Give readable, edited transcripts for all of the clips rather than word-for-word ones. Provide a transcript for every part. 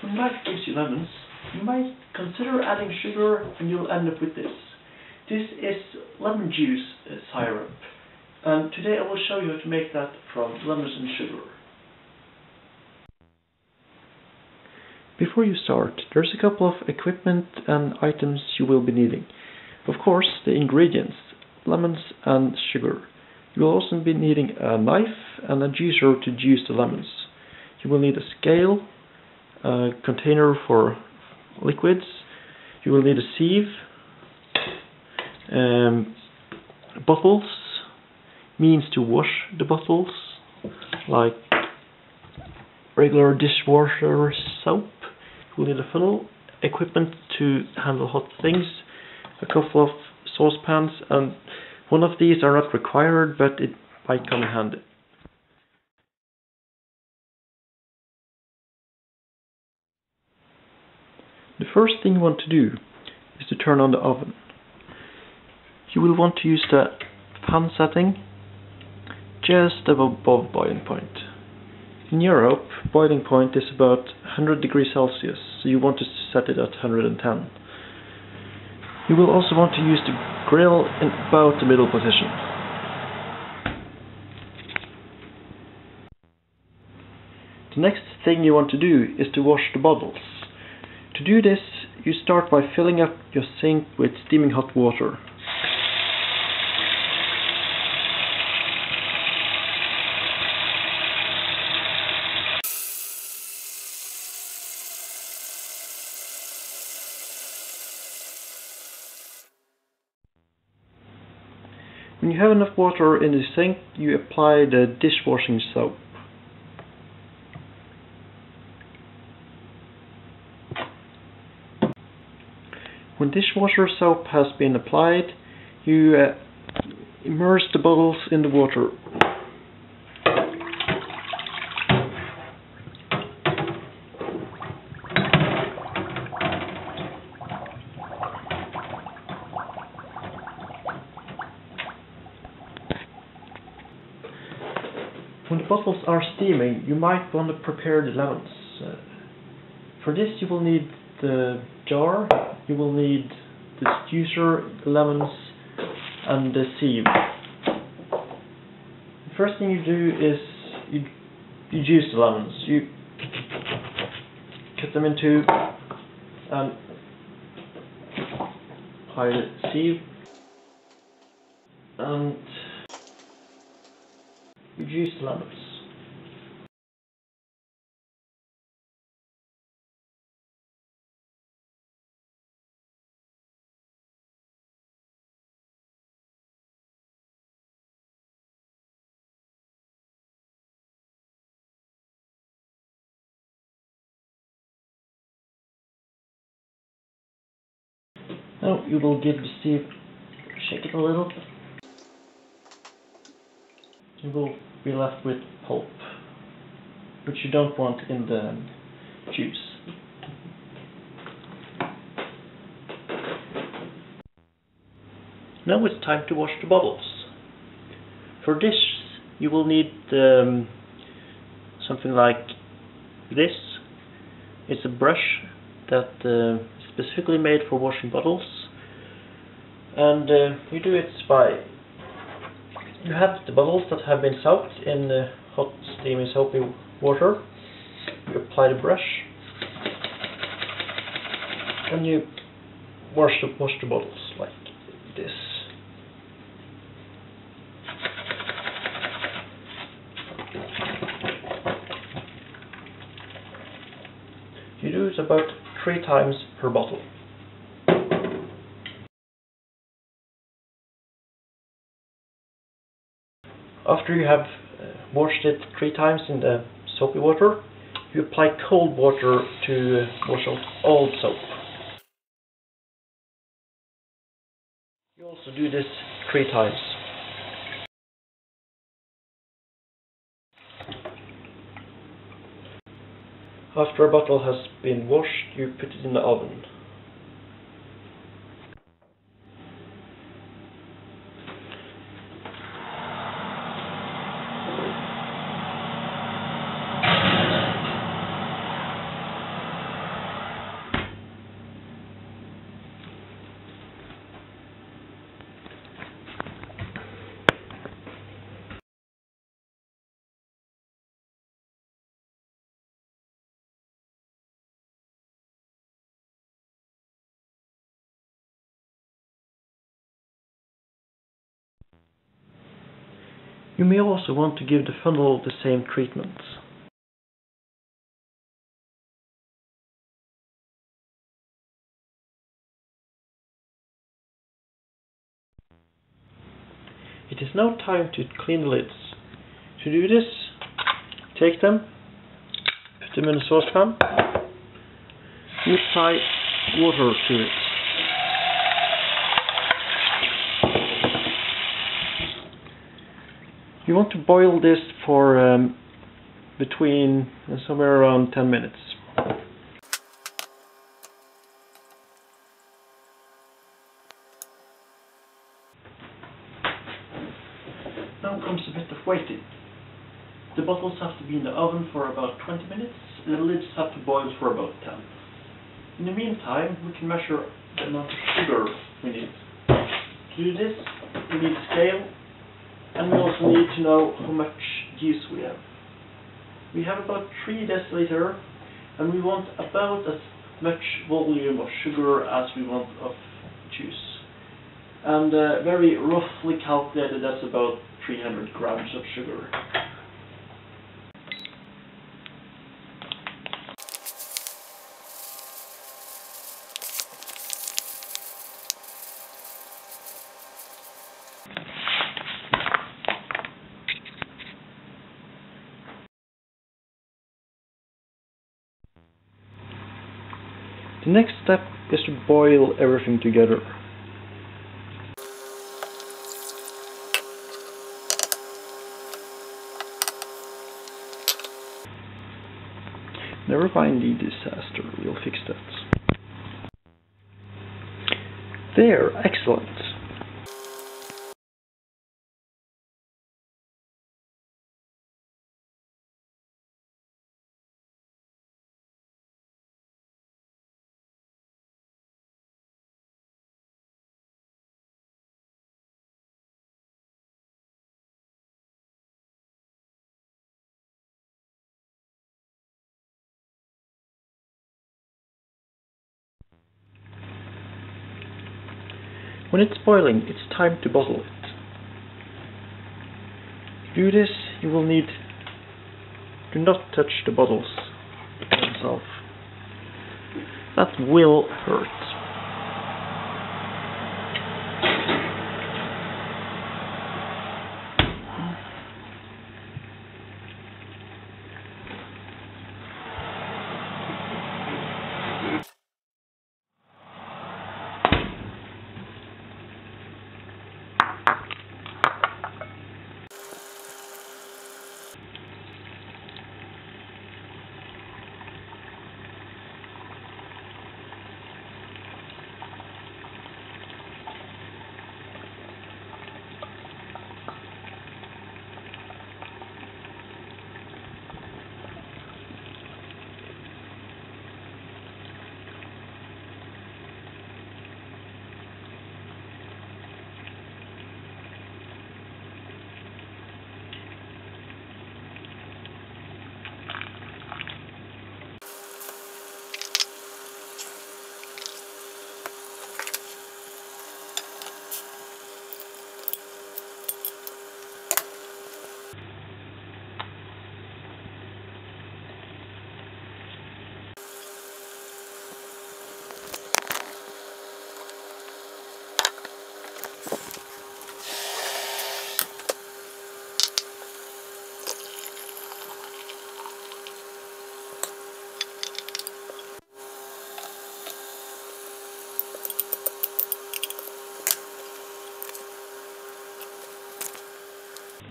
when life gives you lemons, you might consider adding sugar and you'll end up with this. This is lemon juice syrup. And today I will show you how to make that from lemons and sugar. Before you start, there's a couple of equipment and items you will be needing. Of course, the ingredients, lemons and sugar. You will also be needing a knife and a juicer to juice the lemons. You will need a scale, a container for liquids. You will need a sieve, bottles, means to wash the bottles, like regular dishwasher soap. You will need a funnel, equipment to handle hot things, a couple of saucepans, and one of these are not required, but it might come in handy. The first thing you want to do is to turn on the oven. You will want to use the fan setting just above boiling point. In Europe, boiling point is about 100 degrees Celsius, so you want to set it at 110. You will also want to use the grill in about the middle position. The next thing you want to do is to wash the bottles. To do this, you start by filling up your sink with steaming hot water. When you have enough water in the sink, you apply the dishwashing soap. When dishwasher soap has been applied, you immerse the bottles in the water. When the bottles are steaming, you might want to prepare the lemons. For this you will need the jar, you will need the juicer, the lemons, and the sieve. The first thing you do is you juice the lemons. You cut them in two and apply the sieve, and you juice the lemons. Now you will give the sieve, shake it a little. You will be left with pulp, which you don't want in the juice. Now it's time to wash the bottles. For this you will need something like this. It's a brush that is specifically made for washing bottles, and you do it by, you have the bottles that have been soaked in hot steamy soapy water. You apply the brush and you wash the bottles like this. You do it about 3 times per bottle. After you have washed it 3 times in the soapy water, you apply cold water to wash out all the soap. You also do this 3 times. After a bottle has been washed, you put it in the oven. You may also want to give the funnel the same treatment. It is now time to clean the lids. To do this, take them, put them in a saucepan, and apply water to it. You want to boil this for between somewhere around 10 minutes. Now comes a bit of waiting. The bottles have to be in the oven for about 20 minutes, and the lids have to boil for about 10. In the meantime, we can measure the amount of sugar we need. To do this, we need a scale, and we also need to know how much juice we have. We have about 3 deciliter, and we want about as much volume of sugar as we want of juice. And very roughly calculated, that's about 300 grams of sugar. The next step is to boil everything together. Never mind the disaster, we'll fix that. There, excellent. When it's boiling, it's time to bottle it. To do this, you will need to not touch the bottles themselves. That will hurt.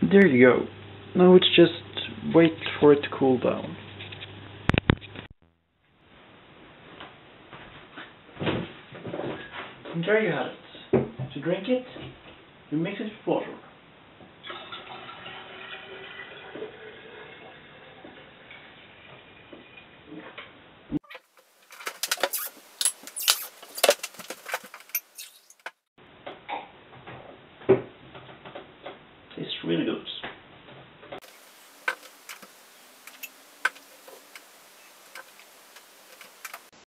There you go. Now it's just wait for it to cool down. And there you have it. To drink it, you mix it with water.